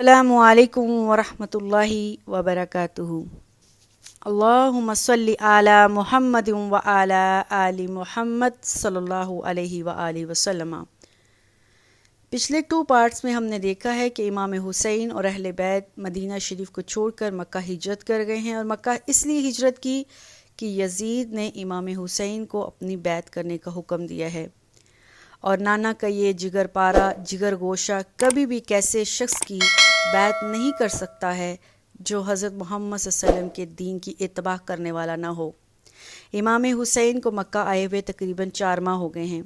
السلام علیکم ورحمۃ اللہ وبرکاتہ۔ اللہم صلی علی محمد وعلی آل محمد صلی اللہ علیہ وآلہ وسلم۔ پچھلے 2 پارٹس میں ہم نے دیکھا ہے کہ امام حسین اور اہل بیت مدینہ شریف کو چھوڑ کر مکہ ہجرت کر گئے ہیں، اور مکہ اس لیے ہجرت کی کہ یزید نے امام حسین کو اپنی بیعت کرنے کا حکم دیا ہے، اور نانا کا یہ جگر پارا جگر گوشہ کبھی بھی کیسے شخص کی بیعت نہیں کر سکتا ہے جو حضرت محمد صلی اللہ علیہ وسلم کے دین کی اتباع کرنے والا نہ ہو۔ امام حسین کو مکہ آئے ہوئے تقریباً 4 ماہ ہو گئے ہیں،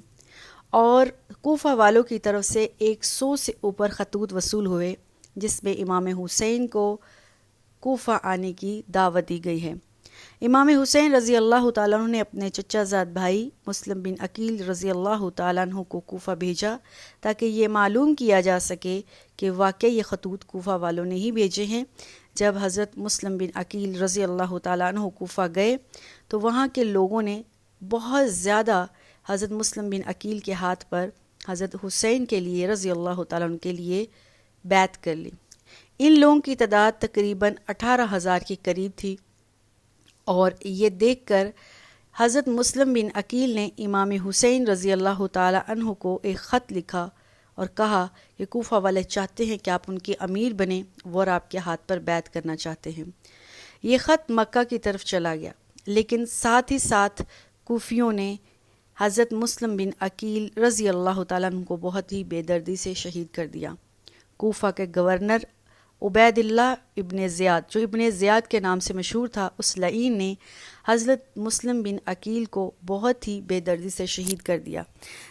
اور کوفہ والوں کی طرف سے 100 سے اوپر خطوط وصول ہوئے جس میں امام حسین کو کوفہ آنے کی دعوت دی گئی ہے۔ امام حسین رضی اللہ تعالیٰ عنہ نے اپنے چچا زاد بھائی مسلم بن عقیل رضی اللہ تعالیٰ عنہ کو کوفہ بھیجا تاکہ یہ معلوم کیا جا سکے کہ واقعی یہ خطوط کوفہ والوں نے ہی بھیجے ہیں۔ جب حضرت مسلم بن عقیل رضی اللہ تعالیٰ عنہ کوفہ گئے تو وہاں کے لوگوں نے بہت زیادہ حضرت مسلم بن عقیل کے ہاتھ پر حضرت حسین کے لیے رضی اللہ تعالیٰ عنہ کے لیے بیعت کر لی۔ ان لوگوں کی تعداد تقریباً 18,000 کے قریب تھی، اور یہ دیکھ کر حضرت مسلم بن عقیل نے امام حسین رضی اللہ تعالیٰ عنہ کو ایک خط لکھا اور کہا کہ کوفہ والے چاہتے ہیں کہ آپ ان کے امیر بنیں، وہ اور آپ کے ہاتھ پر بیعت کرنا چاہتے ہیں۔ یہ خط مکہ کی طرف چلا گیا، لیکن ساتھ ہی ساتھ کوفیوں نے حضرت مسلم بن عقیل رضی اللہ تعالیٰ عنہ کو بہت ہی بے دردی سے شہید کر دیا۔ کوفہ کے گورنر عبید اللہ ابن زیاد، جو ابن زیاد کے نام سے مشہور تھا، اس لعین نے حضرت مسلم بن عقیل کو بہت ہی بے دردی سے شہید کر دیا۔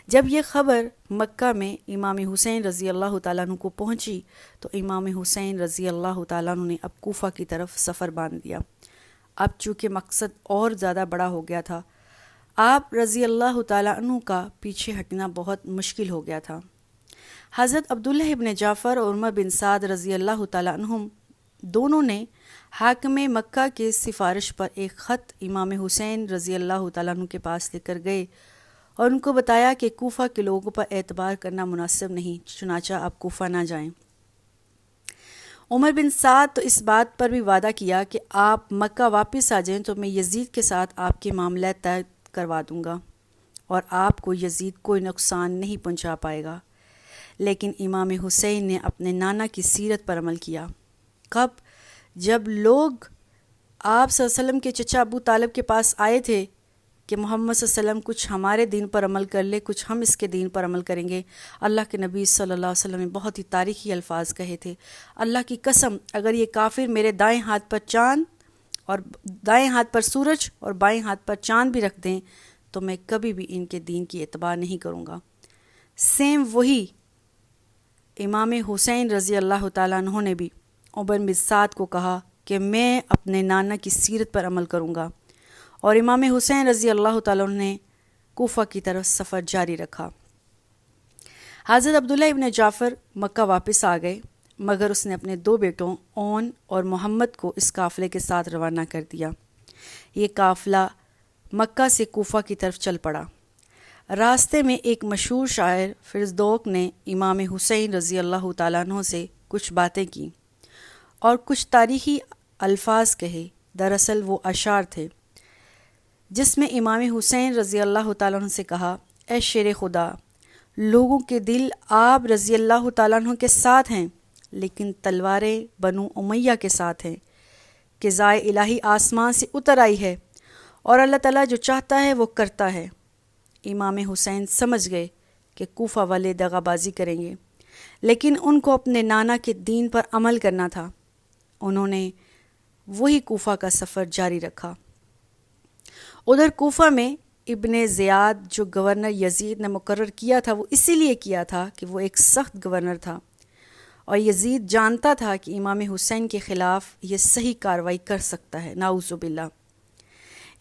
جب یہ خبر مکہ میں امام حسین رضی اللہ تعالیٰ عنہ کو پہنچی تو امام حسین رضی اللہ تعالیٰ عنہ نے اب کوفہ کی طرف سفر باندھ دیا۔ اب چونکہ مقصد اور زیادہ بڑا ہو گیا تھا، آپ رضی اللہ تعالیٰ عنہ کا پیچھے ہٹنا بہت مشکل ہو گیا تھا۔ حضرت عبداللہ ابن جعفر اور عمر بن سعد رضی اللہ تعالیٰ عنہم دونوں نے حاکم مکہ کے سفارش پر ایک خط امام حسین رضی اللہ تعالیٰ عنہ کے پاس لے کر گئے اور ان کو بتایا کہ کوفہ کے لوگوں پر اعتبار کرنا مناسب نہیں، چنانچہ آپ کوفہ نہ جائیں۔ عمر بن سعد تو اس بات پر بھی وعدہ کیا کہ آپ مکہ واپس آ جائیں تو میں یزید کے ساتھ آپ کے معاملات طے کروا دوں گا اور آپ کو یزید کوئی نقصان نہیں پہنچا پائے گا۔ لیکن امام حسین نے اپنے نانا کی سیرت پر عمل کیا۔ کب؟ جب لوگ آپ صلی اللہ علیہ وسلم کے چچا ابو طالب کے پاس آئے تھے کہ محمد صلی اللہ علیہ وسلم کچھ ہمارے دین پر عمل کر لے، کچھ ہم اس کے دین پر عمل کریں گے۔ اللہ کے نبی صلی اللہ علیہ وسلم نے بہت ہی تاریخی الفاظ کہے تھے، اللہ کی قسم اگر یہ کافر میرے دائیں ہاتھ پر چاند اور دائیں ہاتھ پر سورج اور بائیں ہاتھ پر چاند بھی رکھ دیں تو میں کبھی بھی ان کے دین کی اتباع نہیں کروں گا۔ سیم وہی امام حسین رضی اللہ تعالیٰ عنہ نے بھی عمر بن سعد کو کہا کہ میں اپنے نانا کی سیرت پر عمل کروں گا، اور امام حسین رضی اللہ تعالیٰ عنہ نے کوفہ کی طرف سفر جاری رکھا۔ حضرت عبداللہ ابن جعفر مکہ واپس آ گئے، مگر اس نے اپنے 2 بیٹوں اون اور محمد کو اس قافلے کے ساتھ روانہ کر دیا۔ یہ قافلہ مکہ سے کوفہ کی طرف چل پڑا۔ راستے میں ایک مشہور شاعر فرزدوق نے امام حسین رضی اللہ تعالیٰ عنہ سے کچھ باتیں کی اور کچھ تاریخی الفاظ کہے۔ دراصل وہ اشعار تھے جس میں امام حسین رضی اللہ تعالیٰ عنہ سے کہا، اے شیر خدا، لوگوں کے دل آپ رضی اللہ تعالیٰ عنہ کے ساتھ ہیں، لیکن تلواریں بنو امیہ کے ساتھ ہیں۔ قضائے الہی آسمان سے اتر آئی ہے اور اللہ تعالیٰ جو چاہتا ہے وہ کرتا ہے۔ امام حسین سمجھ گئے کہ کوفہ والے دغا بازی کریں گے، لیکن ان کو اپنے نانا کے دین پر عمل کرنا تھا۔ انہوں نے وہی کوفہ کا سفر جاری رکھا۔ ادھر کوفہ میں ابن زیاد جو گورنر یزید نے مقرر کیا تھا، وہ اسی لیے کیا تھا کہ وہ ایک سخت گورنر تھا، اور یزید جانتا تھا کہ امام حسین کے خلاف یہ صحیح کارروائی کر سکتا ہے، نعوذ باللہ۔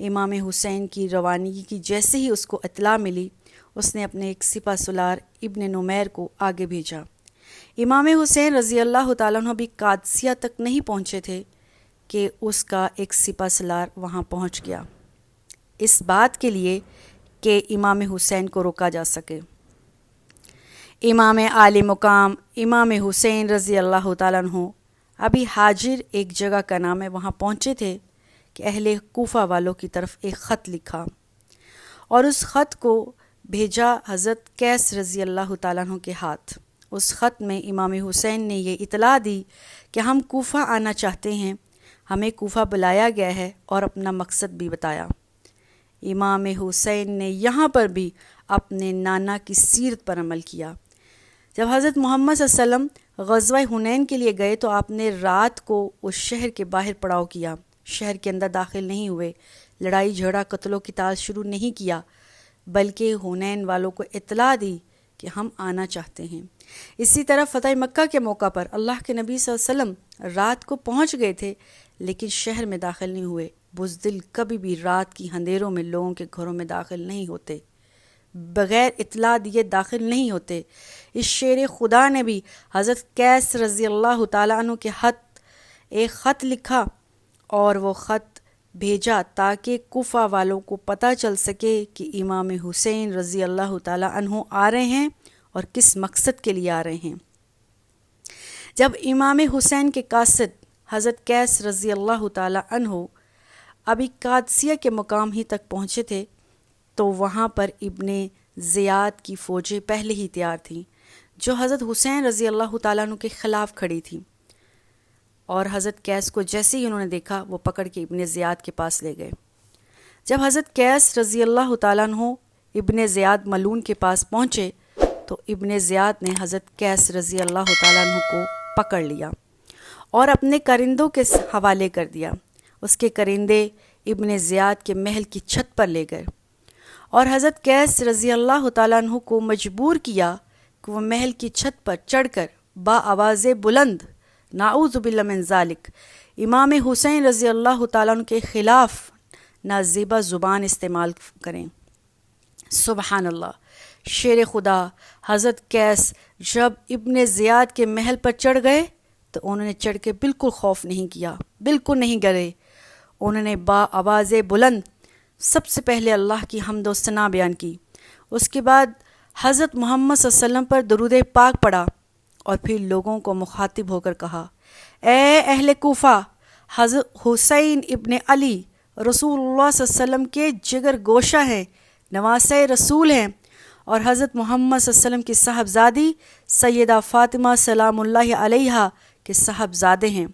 امام حسین کی روانگی کی جیسے ہی اس کو اطلاع ملی، اس نے اپنے ایک سپہ سالار ابن نمیر کو آگے بھیجا۔ امام حسین رضی اللہ تعالیٰ عنہ بھی قادسیہ تک نہیں پہنچے تھے کہ اس کا ایک سپہ سالار وہاں پہنچ گیا، اس بات کے لیے کہ امام حسین کو روکا جا سکے۔ امام عالی مقام امام حسین رضی اللہ تعالیٰ عنہ ابھی حاجر ایک جگہ کا نام ہے، وہاں پہنچے تھے کہ اہل کوفہ والوں کی طرف ایک خط لکھا اور اس خط کو بھیجا حضرت قیس رضی اللہ تعالیٰ عنہ کے ہاتھ۔ اس خط میں امام حسین نے یہ اطلاع دی کہ ہم کوفہ آنا چاہتے ہیں، ہمیں کوفہ بلایا گیا ہے، اور اپنا مقصد بھی بتایا۔ امام حسین نے یہاں پر بھی اپنے نانا کی سیرت پر عمل کیا۔ جب حضرت محمد صلی اللہ علیہ وسلم غزوہ حنین کے لیے گئے تو آپ نے رات کو اس شہر کے باہر پڑاؤ کیا، شہر کے اندر داخل نہیں ہوئے، لڑائی جھگڑا قتل و قتال شروع نہیں کیا، بلکہ حنین والوں کو اطلاع دی کہ ہم آنا چاہتے ہیں۔ اسی طرح فتح مکہ کے موقع پر اللہ کے نبی صلی اللہ علیہ وسلم رات کو پہنچ گئے تھے لیکن شہر میں داخل نہیں ہوئے۔ بزدل کبھی بھی رات کی اندھیروں میں لوگوں کے گھروں میں داخل نہیں ہوتے، بغیر اطلاع دیے داخل نہیں ہوتے۔ اس شیر خدا نے بھی حضرت قیس رضی اللہ تعالیٰ عنہ کے ایک خط لکھا اور وہ خط بھیجا تاکہ کوفہ والوں کو پتہ چل سکے کہ امام حسین رضی اللہ تعالیٰ عنہ آ رہے ہیں اور کس مقصد کے لیے آ رہے ہیں۔ جب امام حسین کے قاصد حضرت قیس رضی اللہ تعالیٰ عنہ ابھی قادسیہ کے مقام ہی تک پہنچے تھے تو وہاں پر ابن زیاد کی فوجیں پہلے ہی تیار تھیں جو حضرت حسین رضی اللہ تعالیٰ عنہ کے خلاف کھڑی تھیں، اور حضرت قیس کو جیسے ہی انہوں نے دیکھا وہ پکڑ کے ابن زیاد کے پاس لے گئے۔ جب حضرت قیس رضی اللہ تعالیٰ عنہ ابن زیاد ملعون کے پاس پہنچے تو ابن زیاد نے حضرت قیس رضی اللہ تعالیٰ عنہ کو پکڑ لیا اور اپنے کرندوں کے حوالے کر دیا۔ اس کے کرندے ابن زیاد کے محل کی چھت پر لے گئے اور حضرت قیس رضی اللہ تعالیٰ عنہ کو مجبور کیا کہ وہ محل کی چھت پر چڑھ کر با آواز بلند نعوذ باللہ من ذالک امام حسین رضی اللہ تعالیٰ عنہ کے خلاف نازیبہ زبان استعمال کریں۔ سبحان اللہ، شیر خدا حضرت قیس جب ابن زیاد کے محل پر چڑھ گئے تو انہوں نے چڑھ کے بالکل خوف نہیں کیا، بالکل نہیں ڈرے۔ انہوں نے با آواز بلند سب سے پہلے اللہ کی حمد و ثنا بیان کی، اس کے بعد حضرت محمد صلی اللہ علیہ وسلم پر درود پاک پڑھا اور پھر لوگوں کو مخاطب ہو کر کہا، اے اہل کوفہ، حضرت حسین ابن علی رسول اللہ صلی اللہ علیہ وسلم کے جگر گوشہ ہیں، نواسۂ رسول ہیں، اور حضرت محمد صلی اللہ علیہ وسلم کی صاحبزادی سیدہ فاطمہ سلام اللہ علیہا کے صاحبزادے ہیں۔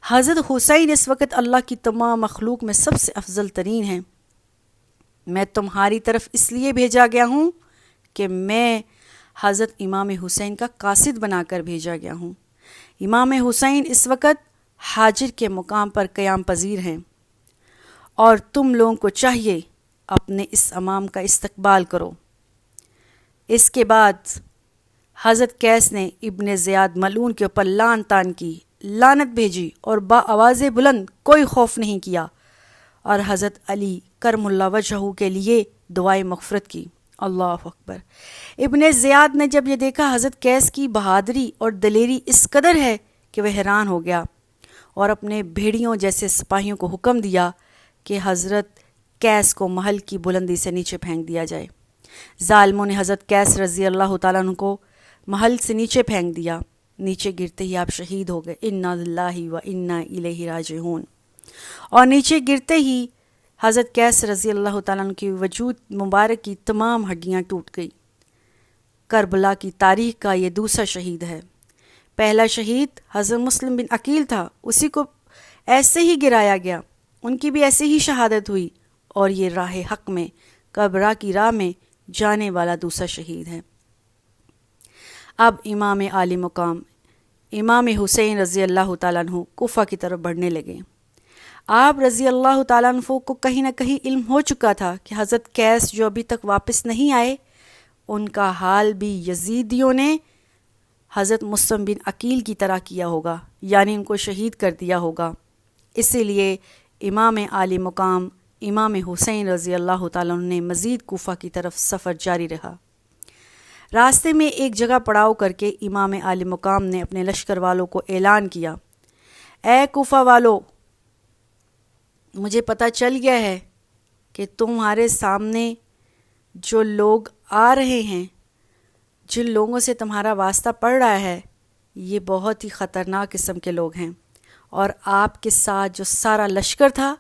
حضرت حسین اس وقت اللہ کی تمام مخلوق میں سب سے افضل ترین ہیں۔ میں تمہاری طرف اس لیے بھیجا گیا ہوں کہ میں حضرت امام حسین کا قاصد بنا کر بھیجا گیا ہوں۔ امام حسین اس وقت حاجر کے مقام پر قیام پذیر ہیں اور تم لوگوں کو چاہیے اپنے اس امام کا استقبال کرو۔ اس کے بعد حضرت قیس نے ابن زیاد ملعون کے اوپر لعن طعن کی، لعنت بھیجی اور با آواز بلند کوئی خوف نہیں کیا، اور حضرت علی کرم اللہ وجہہ کے لیے دعائے مغفرت کی۔ اللہ اکبر۔ ابن زیاد نے جب یہ دیکھا حضرت قیس کی بہادری اور دلیری اس قدر ہے کہ وہ حیران ہو گیا اور اپنے بھیڑیوں جیسے سپاہیوں کو حکم دیا کہ حضرت قیس کو محل کی بلندی سے نیچے پھینک دیا جائے۔ ظالموں نے حضرت قیس رضی اللہ تعالیٰ عنہ کو محل سے نیچے پھینک دیا، نیچے گرتے ہی آپ شہید ہو گئے۔ انا للہ و انا الیہ راجعون۔ اور نیچے گرتے ہی حضرت قیس رضی اللہ تعالیٰ عنہ کی وجود مبارک کی تمام ہڈیاں ٹوٹ گئی۔ کربلا کی تاریخ کا یہ دوسرا شہید ہے۔ پہلا شہید حضرت مسلم بن عقیل تھا، اسی کو ایسے ہی گرایا گیا، ان کی بھی ایسے ہی شہادت ہوئی، اور یہ راہ حق میں کربلا کی راہ میں جانے والا دوسرا شہید ہے۔ اب امام عالی مقام امام حسین رضی اللہ تعالیٰ عنہ کوفہ کی طرف بڑھنے لگے۔ آپ رضی اللہ تعالیٰ عنہ کو کہیں نہ کہیں علم ہو چکا تھا کہ حضرت قیس جو ابھی تک واپس نہیں آئے، ان کا حال بھی یزیدیوں نے حضرت مسلم بن عقیل کی طرح کیا ہوگا، یعنی ان کو شہید کر دیا ہوگا۔ اسی لیے امام عالی مقام امام حسین رضی اللہ تعالیٰ عنہ نے مزید کوفہ کی طرف سفر جاری رہا۔ راستے میں ایک جگہ پڑاؤ کر کے امام عالی مقام نے اپنے لشکر والوں کو اعلان کیا، اے کوفہ والو، مجھے پتہ چل گیا ہے کہ تمہارے سامنے جو لوگ آ رہے ہیں، جن لوگوں سے تمہارا واسطہ پڑ رہا ہے یہ بہت ہی خطرناک قسم کے لوگ ہیں، اور آپ کے ساتھ جو سارا لشکر تھا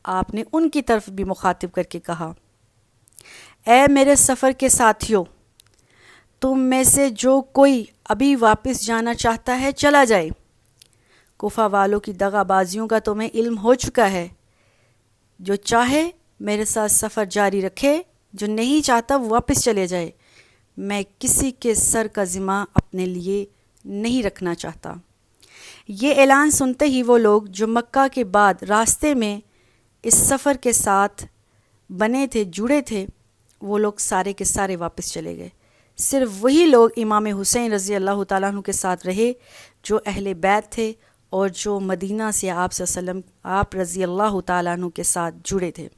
آپ نے ان کی طرف بھی مخاطب کر کے کہا، اے میرے سفر کے ساتھیوں، تم میں سے جو کوئی ابھی واپس جانا چاہتا ہے چلا جائے۔ کوفہ والوں کی دغا بازیوں کا تمہیں علم ہو چکا ہے، جو چاہے میرے ساتھ سفر جاری رکھے، جو نہیں چاہتا وہ واپس چلے جائے، میں کسی کے سر کا ذمہ اپنے لیے نہیں رکھنا چاہتا۔ یہ اعلان سنتے ہی وہ لوگ جو مکہ کے بعد راستے میں اس سفر کے ساتھ بنے تھے، جڑے تھے، وہ لوگ سارے کے سارے واپس چلے گئے۔ صرف وہی لوگ امام حسین رضی اللہ تعالیٰ عنہ کے ساتھ رہے جو اہل بیت تھے اور جو مدینہ سے آپ صلی اللہ علیہ وسلم، آپ رضی اللہ تعالیٰ عنہ کے ساتھ جڑے تھے۔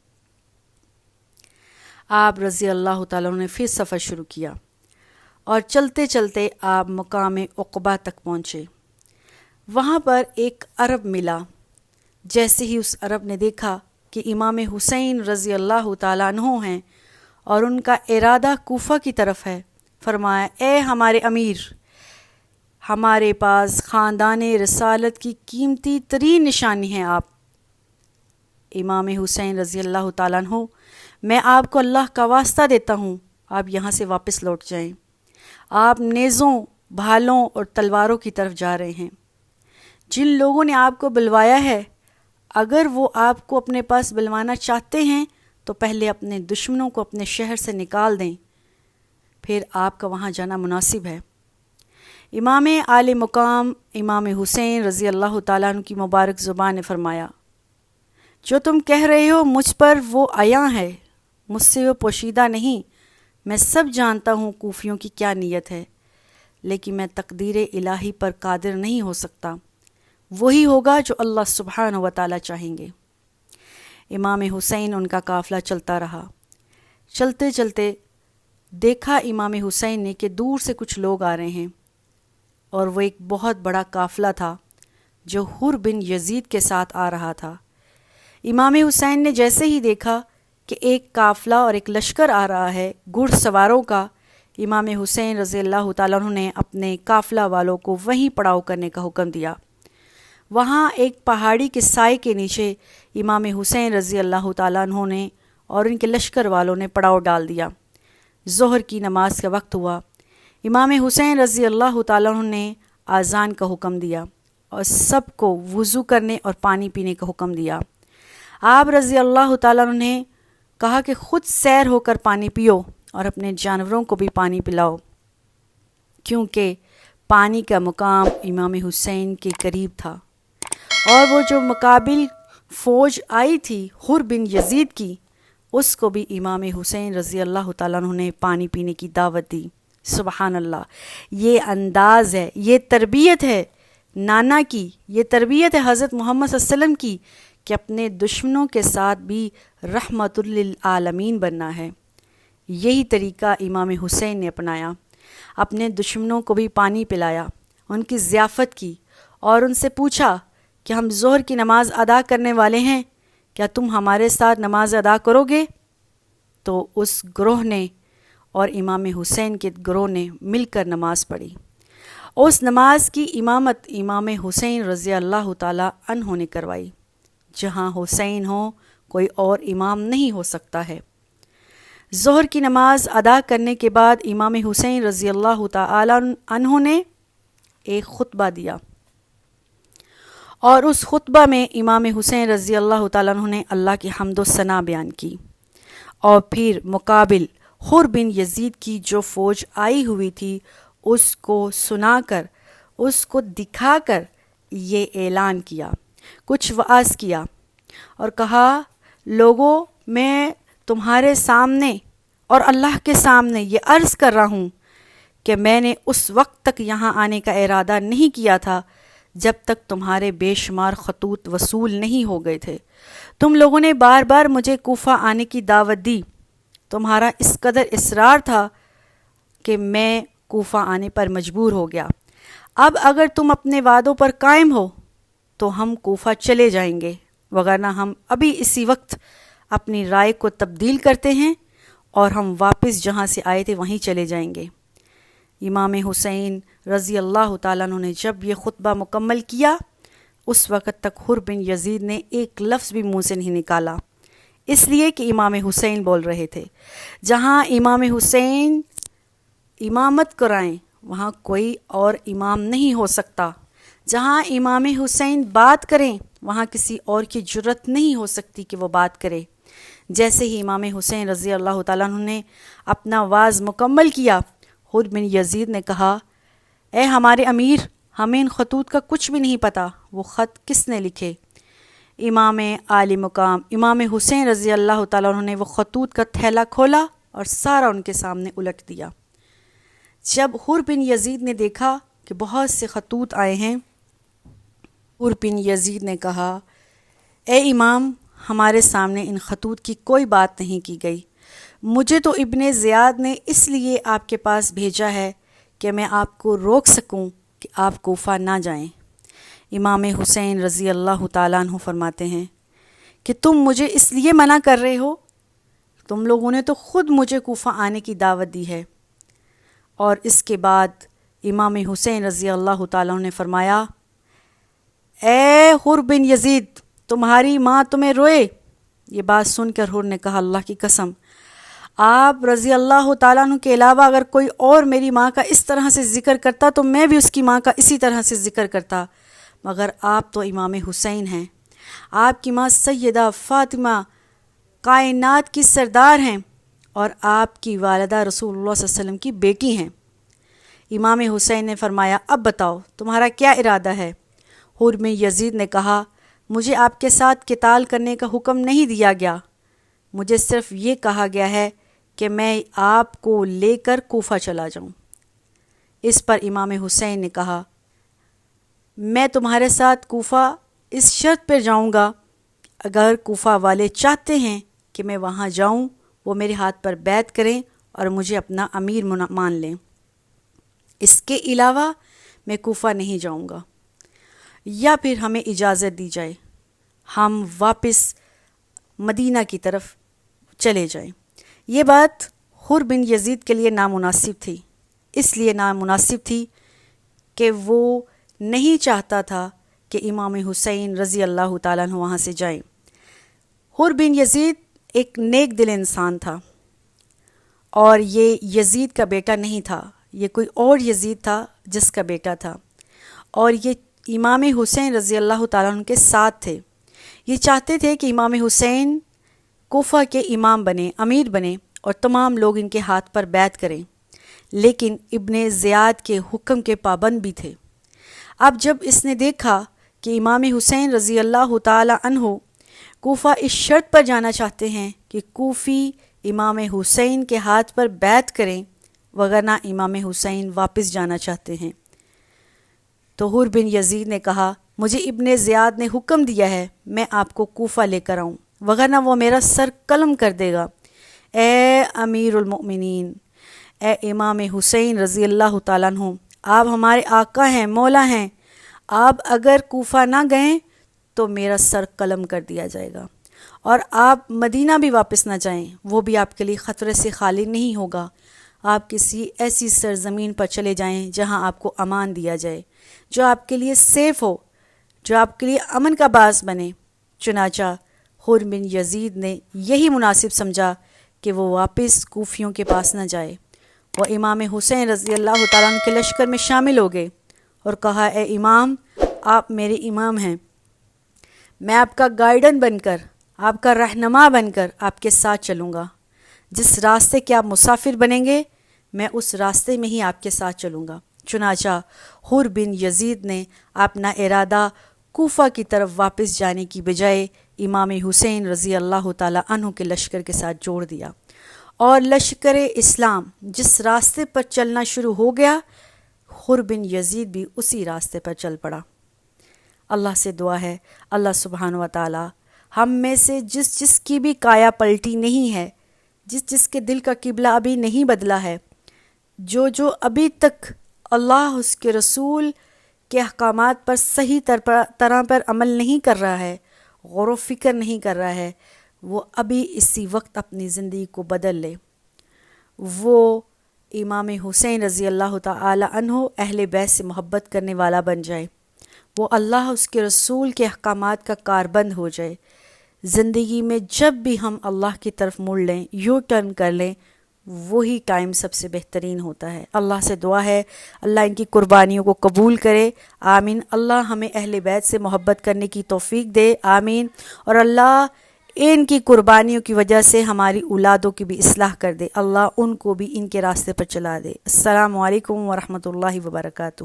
آپ رضی اللہ تعالیٰ عنہ نے پھر سفر شروع کیا اور چلتے چلتے آپ مقام عقبہ تک پہنچے۔ وہاں پر ایک عرب ملا۔ جیسے ہی اس عرب نے دیکھا کہ امام حسین رضی اللہ تعالیٰ عنہ ہیں اور ان کا ارادہ کوفہ کی طرف ہے، فرمایا، اے ہمارے امیر، ہمارے پاس خاندان رسالت کی قیمتی ترین نشانی ہے آپ امام حسین رضی اللہ تعالیٰ عنہ، میں آپ کو اللہ کا واسطہ دیتا ہوں آپ یہاں سے واپس لوٹ جائیں۔ آپ نیزوں، بھالوں اور تلواروں کی طرف جا رہے ہیں۔ جن لوگوں نے آپ کو بلوایا ہے اگر وہ آپ کو اپنے پاس بلوانا چاہتے ہیں تو پہلے اپنے دشمنوں کو اپنے شہر سے نکال دیں، پھر آپ کا وہاں جانا مناسب ہے۔ امام اعلی مقام امام حسین رضی اللہ تعالیٰ عنہ کی مبارک زبان نے فرمایا، جو تم کہہ رہے ہو مجھ پر وہ عیاں ہے، مجھ سے وہ پوشیدہ نہیں۔ میں سب جانتا ہوں کوفیوں کی کیا نیت ہے، لیکن میں تقدیر الہی پر قادر نہیں ہو سکتا، وہی ہوگا جو اللہ سبحانہ و تعالیٰ چاہیں گے۔ امام حسین ان کا قافلہ چلتا رہا۔ چلتے چلتے دیکھا امام حسین نے کہ دور سے کچھ لوگ آ رہے ہیں، اور وہ ایک بہت بڑا قافلہ تھا جو حر بن یزید کے ساتھ آ رہا تھا۔ امام حسین نے جیسے ہی دیکھا کہ ایک قافلہ اور ایک لشکر آ رہا ہے گھڑ سواروں کا، امام حسین رضی اللہ تعالیٰ عنہ نے اپنے قافلہ والوں کو وہیں پڑاؤ کرنے کا حکم دیا۔ وہاں ایک پہاڑی کے سائے کے نیچے امام حسین رضی اللہ تعالیٰ عنہ نے اور ان کے لشکر والوں نے پڑاؤ ڈال دیا۔ ظہر کی نماز کا وقت ہوا۔ امام حسین رضی اللہ تعالیٰ عنہ نے اذان کا حکم دیا اور سب کو وضو کرنے اور پانی پینے کا حکم دیا۔ آپ رضی اللہ تعالیٰ عنہ نے کہا کہ خود سیر ہو کر پانی پیو اور اپنے جانوروں کو بھی پانی پلاؤ، کیونکہ پانی کا مقام امام حسین کے قریب تھا، اور وہ جو مقابل فوج آئی تھی حر بن یزید کی، اس کو بھی امام حسین رضی اللہ تعالیٰ عنہ نے پانی پینے کی دعوت دی۔ سبحان اللہ، یہ انداز ہے، یہ تربیت ہے نانا کی، یہ تربیت ہے حضرت محمد صلی اللہ علیہ وسلم کی کہ اپنے دشمنوں کے ساتھ بھی رحمت للعالمین بننا ہے۔ یہی طریقہ امام حسین نے اپنایا، اپنے دشمنوں کو بھی پانی پلایا، ان کی ضیافت کی، اور ان سے پوچھا کہ ہم ظہر کی نماز ادا کرنے والے ہیں، کیا تم ہمارے ساتھ نماز ادا کرو گے؟ تو اس گروہ نے اور امام حسین کے گروہ نے مل کر نماز پڑھی۔ اس نماز کی امامت امام حسین رضی اللہ تعالیٰ عنہ نے کروائی۔ جہاں حسین ہو کوئی اور امام نہیں ہو سکتا ہے۔ ظہر کی نماز ادا کرنے کے بعد امام حسین رضی اللہ تعالیٰ عنہ نے ایک خطبہ دیا، اور اس خطبہ میں امام حسین رضی اللہ تعالیٰ عنہ نے اللہ کی حمد و ثنا بیان کی، اور پھر مقابل حر بن یزید کی جو فوج آئی ہوئی تھی اس کو سنا کر، اس کو دکھا کر یہ اعلان کیا، کچھ وعظ کیا اور کہا، لوگوں میں تمہارے سامنے اور اللہ کے سامنے یہ عرض کر رہا ہوں کہ میں نے اس وقت تک یہاں آنے کا ارادہ نہیں کیا تھا جب تک تمہارے بے شمار خطوط وصول نہیں ہو گئے تھے۔ تم لوگوں نے بار بار مجھے کوفہ آنے کی دعوت دی، تمہارا اس قدر اصرار تھا کہ میں کوفہ آنے پر مجبور ہو گیا۔ اب اگر تم اپنے وعدوں پر قائم ہو تو ہم کوفہ چلے جائیں گے، وگرنہ ہم ابھی اسی وقت اپنی رائے کو تبدیل کرتے ہیں اور ہم واپس جہاں سے آئے تھے وہیں چلے جائیں گے۔ امام حسین رضی اللہ تعالیٰ عنہ نے جب یہ خطبہ مکمل کیا اس وقت تک حر بن یزید نے ایک لفظ بھی منہ سے نہیں نکالا، اس لیے کہ امام حسین بول رہے تھے۔ جہاں امام حسین امامت کرائیں وہاں کوئی اور امام نہیں ہو سکتا، جہاں امام حسین بات کریں وہاں کسی اور کی جرت نہیں ہو سکتی کہ وہ بات کرے۔ جیسے ہی امام حسین رضی اللہ تعالیٰ عنہ نے اپنا واز مکمل کیا، حر بن یزید نے کہا، اے ہمارے امیر، ہمیں ان خطوط کا کچھ بھی نہیں پتہ، وہ خط کس نے لکھے؟ امام عالی مقام امام حسین رضی اللہ تعالیٰ عنہ نے وہ خطوط کا تھیلا کھولا اور سارا ان کے سامنے الٹ دیا۔ جب حر بن یزید نے دیکھا کہ بہت سے خطوط آئے ہیں، حر بن یزید نے کہا، اے امام، ہمارے سامنے ان خطوط کی کوئی بات نہیں کی گئی، مجھے تو ابن زیاد نے اس لیے آپ کے پاس بھیجا ہے کہ میں آپ کو روک سکوں کہ آپ کوفہ نہ جائیں۔ امام حسین رضی اللہ تعالیٰ عنہ فرماتے ہیں کہ تم مجھے اس لیے منع کر رہے ہو، تم لوگوں نے تو خود مجھے کوفہ آنے کی دعوت دی ہے۔ اور اس کے بعد امام حسین رضی اللہ تعالیٰ عنہ نے فرمایا، اے حر بن یزید، تمہاری ماں تمہیں روئے۔ یہ بات سن کر حر نے کہا، اللہ کی قسم، آپ رضی اللہ تعالیٰ عنہ کے علاوہ اگر کوئی اور میری ماں کا اس طرح سے ذکر کرتا تو میں بھی اس کی ماں کا اسی طرح سے ذکر کرتا، مگر آپ تو امام حسین ہیں، آپ کی ماں سیدہ فاطمہ کائنات کی سردار ہیں اور آپ کی والدہ رسول اللہ صلی اللہ علیہ وسلم کی بیٹی ہیں۔ امام حسین نے فرمایا، اب بتاؤ تمہارا کیا ارادہ ہے؟ حر بن یزید نے کہا، مجھے آپ کے ساتھ قتال کرنے کا حکم نہیں دیا گیا، مجھے صرف یہ کہا گیا ہے کہ میں آپ کو لے کر کوفہ چلا جاؤں۔ اس پر امام حسین نے کہا، میں تمہارے ساتھ کوفہ اس شرط پر جاؤں گا، اگر کوفہ والے چاہتے ہیں کہ میں وہاں جاؤں، وہ میرے ہاتھ پر بیعت کریں اور مجھے اپنا امیر مان لیں، اس کے علاوہ میں کوفہ نہیں جاؤں گا، یا پھر ہمیں اجازت دی جائے ہم واپس مدینہ کی طرف چلے جائیں۔ یہ بات حر بن یزید کے لیے نامناسب تھی، اس لیے نامناسب تھی کہ وہ نہیں چاہتا تھا کہ امام حسین رضی اللہ تعالیٰ عنہ وہاں سے جائیں۔ حر بن یزید ایک نیک دل انسان تھا، اور یہ یزید کا بیٹا نہیں تھا، یہ کوئی اور یزید تھا جس کا بیٹا تھا، اور یہ امام حسین رضی اللہ تعالیٰ عنہ کے ساتھ تھے۔ یہ چاہتے تھے کہ امام حسین کوفہ کے امام بنے، امیر بنے، اور تمام لوگ ان کے ہاتھ پر بیعت کریں، لیکن ابن زیاد کے حکم کے پابند بھی تھے۔ اب جب اس نے دیکھا کہ امام حسین رضی اللہ تعالی عنہ کوفہ اس شرط پر جانا چاہتے ہیں کہ کوفی امام حسین کے ہاتھ پر بیعت کریں، وگرنہ امام حسین واپس جانا چاہتے ہیں، تو حر بن یزید نے کہا، مجھے ابن زیاد نے حکم دیا ہے میں آپ کو کوفہ لے کر آؤں، وگرنہ وہ میرا سر قلم کر دے گا۔ اے امیر المؤمنین، اے امام حسین رضی اللہ تعالیٰ عنہ، آپ ہمارے آقا ہیں، مولا ہیں، آپ اگر کوفہ نہ گئیں تو میرا سر قلم کر دیا جائے گا، اور آپ مدینہ بھی واپس نہ جائیں، وہ بھی آپ کے لیے خطرے سے خالی نہیں ہوگا، آپ کسی ایسی سرزمین پر چلے جائیں جہاں آپ کو امان دیا جائے، جو آپ کے لیے سیف ہو، جو آپ کے لیے امن کا باعث بنے۔ چنانچہ حر بن یزید نے یہی مناسب سمجھا کہ وہ واپس کوفیوں کے پاس نہ جائے، وہ امام حسین رضی اللہ تعالیٰ عنہ کے لشکر میں شامل ہو گئے اور کہا، اے امام، آپ میرے امام ہیں، میں آپ کا گائیڈن بن کر، آپ کا رہنما بن کر آپ کے ساتھ چلوں گا، جس راستے کے آپ مسافر بنیں گے میں اس راستے میں ہی آپ کے ساتھ چلوں گا۔ چنانچہ حر بن یزید نے اپنا ارادہ کوفہ کی طرف واپس جانے کی بجائے امام حسین رضی اللہ تعالی عنہ کے لشکر کے ساتھ جوڑ دیا، اور لشکر اسلام جس راستے پر چلنا شروع ہو گیا، حر بن یزید بھی اسی راستے پر چل پڑا۔ اللہ سے دعا ہے اللہ سبحانہ و تعالی ہم میں سے جس کی بھی کایا پلٹی نہیں ہے، جس کے دل کا قبلہ ابھی نہیں بدلا ہے، جو ابھی تک اللہ اس کے رسول کے احکامات پر صحیح طرح پر عمل نہیں کر رہا ہے، غور و فکر نہیں کر رہا ہے، وہ ابھی اسی وقت اپنی زندگی کو بدل لے، وہ امام حسین رضی اللہ تعالی عنہ اہل بیت سے محبت کرنے والا بن جائے، وہ اللہ اس کے رسول کے احکامات کا کاربند ہو جائے۔ زندگی میں جب بھی ہم اللہ کی طرف مڑ لیں، یو ٹرن کر لیں، وہی ٹائم سب سے بہترین ہوتا ہے۔ اللہ سے دعا ہے اللہ ان کی قربانیوں کو قبول کرے، آمین۔ اللہ ہمیں اہل بیت سے محبت کرنے کی توفیق دے، آمین۔ اور اللہ ان کی قربانیوں کی وجہ سے ہماری اولادوں کی بھی اصلاح کر دے، اللہ ان کو بھی ان کے راستے پر چلا دے۔ السلام علیکم ورحمۃ اللہ وبرکاتہ۔